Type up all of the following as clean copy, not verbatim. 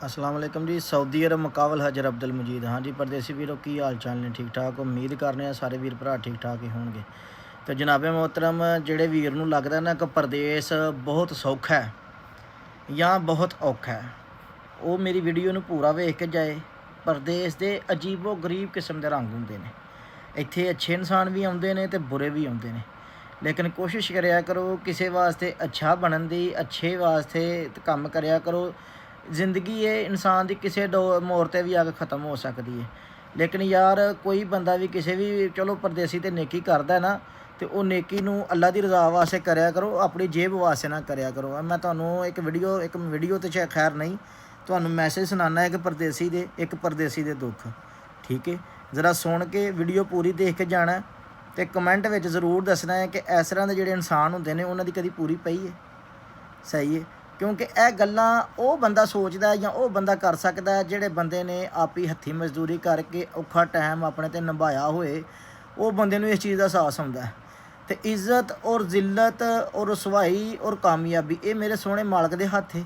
अस्सलाम वालेकुम जी। सऊदी अरब मुकाबल हजर अब्दुल मजीद। हाँ जी परदेसी वीरों की हाल चाल ने ठीक ठाक। उम्मीद करने सारे वीर भरा ठीक ठाक ही होंगे। तो जनाबे मोहतरम जेड़े वीर नूं लगदा ना कि परदेस बहुत सौखा है या बहुत औखा है, वो मेरी वीडियो नूं पूरा वेख के जाए। परदेस दे अजीबो गरीब किस्म के रंग होंदे ने। इत्थे अच्छे इंसान भी आउंदे ने ते बुरे भी आउंदे ने, लेकिन कोशिश करया करो किसी वास्ते अच्छा बनन दी, अच्छे वास्ते काम करया करो। जिंदगी ये इंसान की किसी मोड़ पर भी आके ख़त्म हो सकती है, लेकिन यार कोई बंदा भी किसी भी चलो परदेसी तो नेकी करता है ना, तो वो नेकी नूं अल्लाह की रज़ा वास्ते करया करो, अपनी जेब वास्ते ना करया करो। मैं तुहानूं एक वीडियो तो खैर नहीं, तुहानूं मैसेज सुनाना एक परदेसी दे दुख, ठीक है। ज़रा सुन के वीडियो पूरी देख के जाना, तो कमेंट में जरूर दसना है कि इस तरह के जोड़े इंसान होंगे ने उन्होंने कभी पूरी पई है। सही है, क्योंकि यह गल्लां वो बंदा सोचता है या वो बंदा कर सकता है जिहड़े बंदे ने आप ही हत्थी मजदूरी करके औखा टाइम अपने ते निभाया होए, वो बंदे नूं इस चीज़ का एहसास होंदा है। तो इज्जत और जिल्लत और रसवाई और कामयाबी ये मेरे सोहने मालक दे हत्थ है।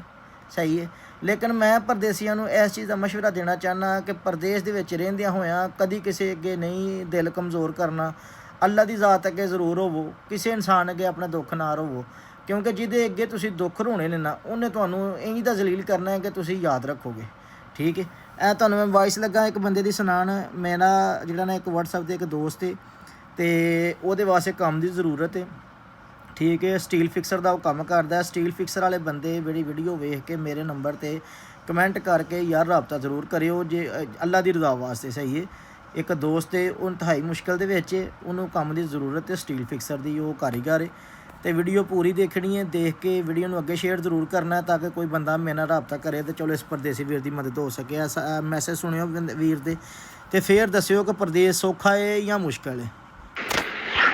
सही है, लेकिन मैं परदेसियां नूं इस चीज़ का मशवरा देना चाहना कि परदेस दे विच रहिंदियां होइयां कदी किसी अगे नहीं दिल कमज़ोर करना। अल्लाह की ज़ात अगे जरूर होवो, किसी इंसान अगे अपना दुख ना रोवो, क्योंकि जिहदे अगे तुसीं दुख रोने ने ना उन्हें तुहानूं इंज दा जलील करना है कि तुसीं याद रखोगे। ठीक है, ऐ तुहानूं मैं वॉइस लगा एक बंदे दी सुनान। मेरा जिहड़ा ना एक व्हाट्सएप ते एक दोस्त है, तो ਉਹਦੇ वास्ते काम की जरूरत है। ठीक है, स्टील फिक्सर का वो काम करता। स्टील फिक्सर वाले बंदे मेरी वीडियो वेख के मेरे नंबर पर कमेंट करके यार रबता जरूर करियो जे अल्लाह की रज़ा वास्ते। सही है, एक दोस्त है वो इंतहाई मुश्किल दे विच उन्होंने काम की जरूरत है स्टील फिक्सर की, वो कारीगर है। तो वीडियो पूरी देखनी है, देख के वीडियो नूं अगे शेयर जरूर करना है ताकि कोई बंदा मेरे नाल रबता करे तो चलो इस परदेसी वीर की मदद हो सके। ऐसा मैसेज सुनियो वीर दे ते फिर दस्सियो कि परदेस सौखा है या मुश्किल है।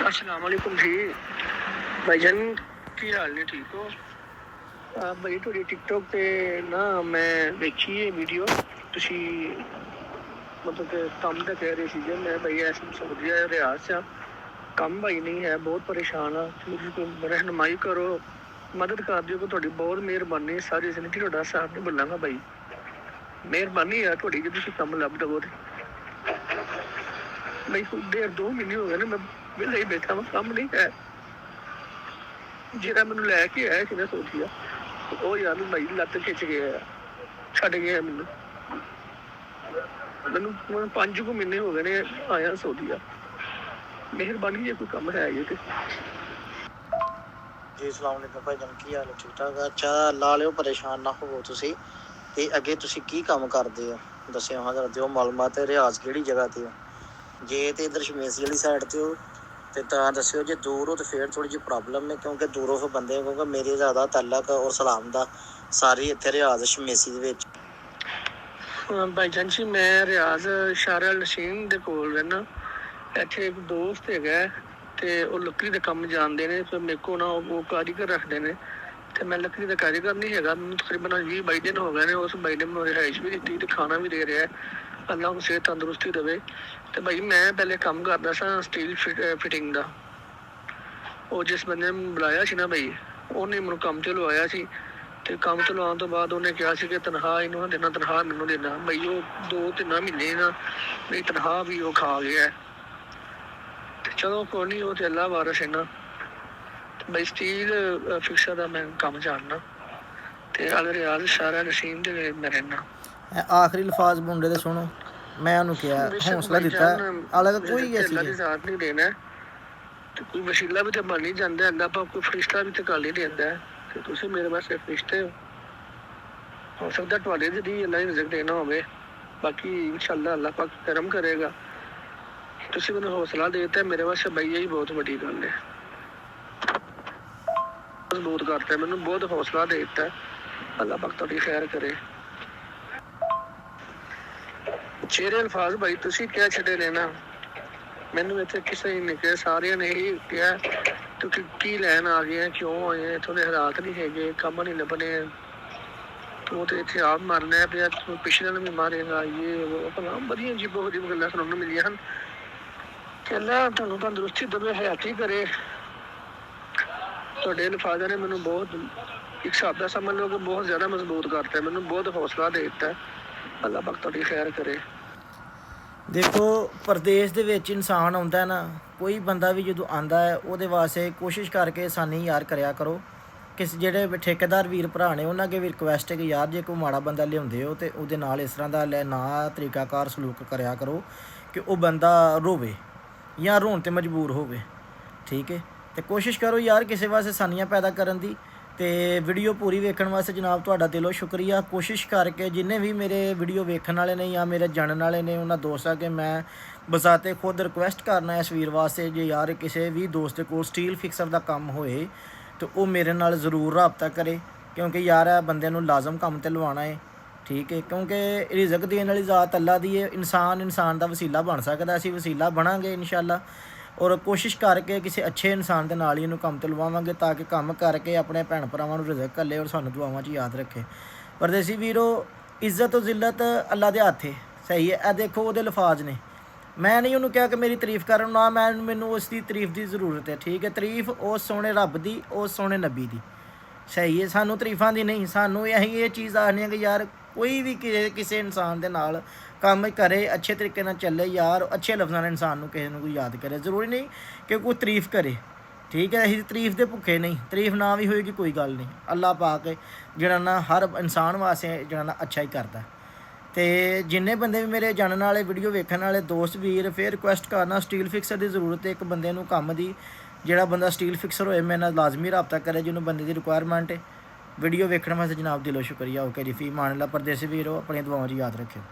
अस्सलाम वालेकुम जी भाईजान, की हाल ने? ठीक हो भाई? थोड़ी टिकटॉक पे ना मैं देखी है वीडियो, तुसी मतलब कि कम तो कह रहे थे। मैं भाई ऐसा समझ गया रियाज से कम भाई नहीं है, बहुत परेशान हाँ। कोई रहनुमाई करो, मदद कर दियो कि थोड़ी बहुत मेहरबानी। सारी जिंदगी थोड़ा साथ नहीं बोलांगा भाई, मेहरबानी है थोड़ी जी तुसी कम लभ दवो। भाई डेढ़ 2 महीने हो गए ना मैं वेला ही बैठा वहाँ, काम नहीं है। ਜਿਹੜਾ ਮੈਨੂੰ ਲੈ ਕੇ ਆਇਆ ਸੀ ਨਾ ਸੋਚਿਆ ਉਹ ਯਾਰ ਭਾਈ ਲੱਤ ਖਿੱਚ ਗਿਆ, ਛੱਡ ਗਿਆ ਮੈਨੂੰ। ਮੈਨੂੰ 5 ਮਹੀਨੇ ਹੋ ਗਏ ਨੇ ਆਇਆ ਸੋਚਿਆ, ਮਿਹਰਬਾਨੀ ਜੇ ਕੋਈ ਕੰਮ ਹੈ ਜੇ ਤੇ। जी अस्सलाम वालेकुम भाईजान, की हाल है? ठीक ठाक। अच्छा ला लियो, परेशान ना होवो तुसी। ते अगे तुसी की काम करदे हो दस्सिओ हाँ जरा, दिओ मालूमात। रियाज किहड़ी जगह ते हो? जे ते इधर शमेसी वाली साइड ते हो तो दस्सिओ, जे दूर हो तो फिर थोड़ी जी प्रॉब्लम है, क्योंकि दूरों फिर बंदे क्योंकि मेरे ज़्यादा तलक और सलाम का सारी इत्थे रियाज शमेसी दे विच। ਭਾਈਜਾਨ ਜੀ ਮੈਂ ਰਿਆਜ਼ ਸ਼ਾਰਾ ਨਸ਼ੀਨ ਦੇ ਕੋਲ ਰਹਿਣਾ। ਇੱਥੇ ਇੱਕ ਦੋਸਤ ਹੈਗਾ ਤੇ ਉਹ ਲੱਕੜੀ ਦਾ ਕੰਮ ਜਾਣਦੇ ਨੇ, ਫਿਰ ਮੇਰੇ ਕੋਲ ਨਾ ਉਹ ਕਾਰੀਗਰ ਰੱਖਦੇ ਨੇ। ਤੇ ਮੈਂ ਲੱਕੜੀ ਦਾ ਕਾਰੀਗਰ ਨਹੀਂ ਹੈਗਾ, ਮੈਨੂੰ ਤਕਰੀਬਨ 20-22 ਦਿਨ ਹੋ ਗਏ ਨੇ। ਉਸ ਬਾਈ ਨੇ ਮੈਨੂੰ ਰਿਹਾਇਸ਼ ਵੀ ਦਿੱਤੀ ਤੇ ਖਾਣਾ ਵੀ ਦੇ ਰਿਹਾ। ਅੱਲਾਹ ਨੂੰ ਸਿਹਤ ਤੰਦਰੁਸਤੀ ਦੇਵੇ। ਤੇ ਭਾਈ ਮੈਂ ਪਹਿਲੇ ਕੰਮ ਕਰਦਾ ਸਾਂ ਸਟੀਲ ਫਿਟਿੰਗ ਦਾ। ਉਹ ਜਿਸ ਬੰਦੇ ਨੇ ਬੁਲਾਇਆ ਸੀ ਨਾ ਭਾਈ, ਉਹਨੇ ਮੈਨੂੰ ਕੰਮ ਤੇ ਲਵਾਇਆ ਸੀ। ਤੇ ਕੰਮ ਤੋਂ ਲਾਉਣ ਤੋਂ ਬਾਅਦ ਉਹਨੇ ਕਿਹਾ ਸੀ ਕਿ ਤਨਖਾਹ ਇਹਨੂੰ ਦੇਣਾ, ਤਨਖਾਹ ਮੈਨੂੰ ਦੇਣਾ। ਬਈ ਉਹ 2-3 ਮਹੀਨੇ ਨਾ ਮੇਰੀ ਤਨਖਾਹ ਵੀ ਉਹ ਖਾ ਗਿਆ। ਤੇ ਚਲੋ ਕੋਈ ਨਹੀਂ, ਉਹ ਤੇ ਅੱਲਾ ਵਾਰਸ ਹੈ ਨਾ। ਬਈ ਸਟੀਲ ਫਿਕਸਰ ਦਾ ਮੈਂ ਕੰਮ ਜਾਣਦਾ ਤੇ ਅਲ ਰਿਆਜ਼ ਸਾਰਾ ਨਸੀਮ ਦੇ ਮੈਂ ਰਹਿਣਾ। आखिरी लफाज मुंडे दे सुनो, मैं उन्होंने किया हौसला दिता अलग कोई ऐसी अल्लाह दी ज़ात नहीं देना तो कोई वसीला भी तो बन ही जाता है। अल्लाह पाक कोई फरिश्ता भी तो कर ही देता है कि तुम मेरे वास्ते फरिश्ते हो सकता तुहाडे दी अल्लाह ने रिज़्क देना होवे। बाकी इंशाअल्लाह अल्लाह पाक करम करेगा। तुसीं मैनूं हौसला देता है, मेरे वास्ते भाई यही बहुत बड़ी गल है। मजबूत करता है, मैनूं बहुत हौसला देता है। अल्लाह पाक तुहाडी खैर करे। चेहरे अल्फाज भाई तुसीं क्या छड़े लेना, मैनूं इत्थे किसी ने कहा, सारिਆਂ ने यही कहा तू की लैन आ गया, क्यों आए? इत्थों दे हालात नहीं हैगे, कम नहीं लभने, तू तो इत्थे आप मरना है पिया, तू पिछले भी मारेगा। ये वो भला बड़ियां अजीबो गरीब गल्लां सुनन नूं मिलियां हन। कि अल्लाह तुहानूं तंदरुस्ती देवे, हयाती करे। तुहाडे अल्फाजां ने मैनूं बहुत ਇੱਕ ਹਿਸਾਬ ਦਾ ਸਮਝ ਲਓ ਕਿ ਬਹੁਤ ਜ਼ਿਆਦਾ ਮਜ਼ਬੂਤ ਕਰਤਾ, ਮੈਨੂੰ ਬਹੁਤ ਹੌਸਲਾ ਦੇ ਦਿੱਤਾ। ਅੱਲਾਹ ਪਾਕ ਤੁਹਾਡੀ ਖੈਰ ਕਰੇ। ਦੇਖੋ ਪ੍ਰਦੇਸ਼ ਦੇ ਵਿੱਚ ਇਨਸਾਨ ਆਉਂਦਾ ਨਾ, ਕੋਈ ਬੰਦਾ ਵੀ ਜਦੋਂ ਆਂਦਾ ਹੈ ਉਹਦੇ ਵਾਸਤੇ ਕੋਸ਼ਿਸ਼ ਕਰਕੇ ਆਸਾਨੀ ਯਾਰ ਕਰਿਆ ਕਰੋ। ਜਿਹੜੇ ਠੇਕੇਦਾਰ ਵੀਰ ਭਰਾ ਨੇ ਉਹਨਾਂ ਅੱਗੇ ਵੀ ਰਿਕੁਐਸਟ ਹੈ ਕਿ ਯਾਰ ਜੇ ਕੋਈ ਮਾੜਾ ਬੰਦਾ ਲਿਆਉਂਦੇ ਹੋ ਤੇ ਉਹਦੇ ਨਾਲ ਇਸ ਤਰ੍ਹਾਂ ਦਾ ਨਾ ਤਰੀਕਾਕਾਰ ਸਲੂਕ ਕਰਿਆ ਕਰੋ ਕਿ ਉਹ ਬੰਦਾ ਰੋਵੇ ਜਾਂ ਰੋਣ 'ਤੇ ਮਜਬੂਰ ਹੋਵੇ, ਠੀਕ ਹੈ। ਤੇ ਕੋਸ਼ਿਸ਼ ਕਰੋ ਯਾਰ ਕਿਸੇ ਵਾਸਤੇ ਆਸਾਨੀਆਂ ਪੈਦਾ ਕਰਨ ਦੀ। ਤੇ ਵੀਡੀਓ ਪੂਰੀ ਵੇਖਣ ਵਾਸਤੇ ਜਨਾਬ ਤੁਹਾਡਾ ਦਿਲੋਂ ਸ਼ੁਕਰੀਆ। ਕੋਸ਼ਿਸ਼ ਕਰਕੇ ਜਿੰਨੇ ਵੀ ਮੇਰੇ ਵੀਡੀਓ ਵੇਖਣ ਵਾਲੇ ਨੇ ਜਾਂ ਮੇਰੇ ਜਾਣਨ ਵਾਲੇ ਨੇ ਉਹਨਾਂ ਦੋਸਤਾਂ ਕਿ ਮੈਂ ਬਜ਼ਾਤੇ ਖੁਦ ਰਿਕੁਐਸਟ ਕਰਨਾ ਇਸ ਵੀਰ ਵਾਸਤੇ, ਜੇ ਯਾਰ ਕਿਸੇ ਵੀ ਦੋਸਤ ਦੇ ਕੋਲ ਸਟੀਲ ਫਿਕਸਰ ਦਾ ਕੰਮ ਹੋਏ ਤਾਂ ਉਹ ਮੇਰੇ ਨਾਲ ਜ਼ਰੂਰ ਰਾਬਤਾ ਕਰੇ, ਕਿਉਂਕਿ ਯਾਰ ਇਹ ਬੰਦੇ ਨੂੰ ਲਾਜ਼ਮ ਕੰਮ ਤੇ ਲਵਾਉਣਾ ਹੈ, ਠੀਕ ਹੈ। ਕਿਉਂਕਿ ਰਿਜ਼ਕ ਦੇਣ ਵਾਲੀ ਜ਼ਾਤ ਅੱਲਾ ਦੀ ਹੈ। ਇਨਸਾਨ ਦਾ ਵਸੀਲਾ ਬਣ ਸਕਦਾ, ਅਸੀਂ ਵਸੀਲਾ ਬਣਾਂਗੇ ਇਨਸ਼ਾਅੱਲਾ। ਔਰ ਕੋਸ਼ਿਸ਼ ਕਰਕੇ ਕਿਸੇ ਅੱਛੇ ਇਨਸਾਨ ਦੇ ਨਾਲ ਹੀ ਇਹਨੂੰ ਕੰਮ ਤੇ ਲਵਾਵਾਂਗੇ ਤਾਂ ਕਿ ਕੰਮ ਕਰਕੇ ਆਪਣੇ ਭੈਣ ਭਰਾਵਾਂ ਨੂੰ ਰਿਜ਼ਕ ਘੱਲੇ ਔਰ ਸਾਨੂੰ ਦੁਆਵਾਂ 'ਚ ਯਾਦ ਰੱਖੇ। ਪਰਦੇਸੀ ਵੀਰੋ, ਇੱਜ਼ਤ ਔਰ ਜ਼ਿਲਤ ਅੱਲਾ ਦੇ ਹੱਥ ਹੈ, ਸਹੀ ਹੈ। ਇਹ ਦੇਖੋ ਉਹਦੇ ਲਫਾਜ਼ ਨੇ, ਮੈਂ ਨਹੀਂ ਉਹਨੂੰ ਕਿਹਾ ਕਿ ਮੇਰੀ ਤਾਰੀਫ ਕਰਨ, ਨਾ ਮੈਨੂੰ ਉਸ ਦੀ ਤਾਰੀਫ ਦੀ ਜ਼ਰੂਰਤ ਹੈ, ਠੀਕ ਹੈ। ਤਾਰੀਫ ਉਸ ਸੋਹਣੇ ਰੱਬ ਦੀ, ਉਸ ਸੋਹਣੇ ਨਬੀ ਦੀ, ਸਹੀ ਹੈ। ਸਾਨੂੰ ਤਾਰੀਫਾਂ ਦੀ ਨਹੀਂ, ਸਾਨੂੰ ਅਸੀਂ ਇਹ ਚੀਜ਼ ਆਖਦੇ ਹਾਂ ਕਿ ਯਾਰ ਕੋਈ ਵੀ ਕਿਸੇ ਇਨਸਾਨ ਦੇ ਨਾਲ ਕੰਮ ਕਰੇ, ਅੱਛੇ ਤਰੀਕੇ ਨਾਲ ਚੱਲੇ ਯਾਰ, ਅੱਛੇ ਲਫ਼ਜ਼ਾਂ ਨਾਲ ਇਨਸਾਨ ਨੂੰ ਕਿਸੇ ਨੂੰ ਕੋਈ ਯਾਦ ਕਰੇ। ਜ਼ਰੂਰੀ ਨਹੀਂ ਕਿ ਕੋਈ ਤਾਰੀਫ ਕਰੇ, ਠੀਕ ਹੈ। ਅਸੀਂ ਤਾਰੀਫ ਦੇ ਭੁੱਖੇ ਨਹੀਂ, ਤਾਰੀਫ ਨਾ ਵੀ ਹੋਏਗੀ ਕੋਈ ਗੱਲ ਨਹੀਂ। ਅੱਲਾਹ ਪਾਕ ਜਿਹੜਾ ਨਾ ਹਰ ਇਨਸਾਨ ਵਾਸਤੇ ਜਿਹੜਾ ਨਾ ਅੱਛਾ ਹੀ ਕਰਦਾ। ਤੇ ਜਿੰਨੇ ਬੰਦੇ ਵੀ ਮੇਰੇ ਜਾਣਨ ਵਾਲੇ ਵੀਡੀਓ ਵੇਖਣ ਵਾਲੇ ਦੋਸਤ ਵੀਰ, ਫਿਰ ਰਿਕੁਐਸਟ ਕਰਨਾ ਸਟੀਲ ਫਿਕਸਰ ਦੀ ਜ਼ਰੂਰਤ ਹੈ ਇੱਕ ਬੰਦੇ ਨੂੰ ਕੰਮ ਦੀ। ਜਿਹੜਾ ਬੰਦਾ ਸਟੀਲ ਫਿਕਸਰ ਹੋਏ ਮੇਰੇ ਨਾਲ ਲਾਜ਼ਮੀ ਰਾਬਤਾ ਕਰੇ ਜਿਹਨੂੰ ਬੰਦੇ ਦੀ ਰਿਕੁਆਇਰਮੈਂਟ ਹੈ। ਵੀਡੀਓ ਵੇਖਣ ਵਾਸਤੇ ਜਨਾਬ ਦਿਲੋਂ ਸ਼ੁਕਰੀਆ। ਓਕੇ ਜੀ, ਫੀ ਮਾਨ ਅੱਲਾ। ਪਰਦੇਸੀ ਵੀਰੋ, ਆਪਣੀਆਂ ਦੁਆਵਾਂ 'ਚ ਯਾਦ ਰੱਖਿਓ।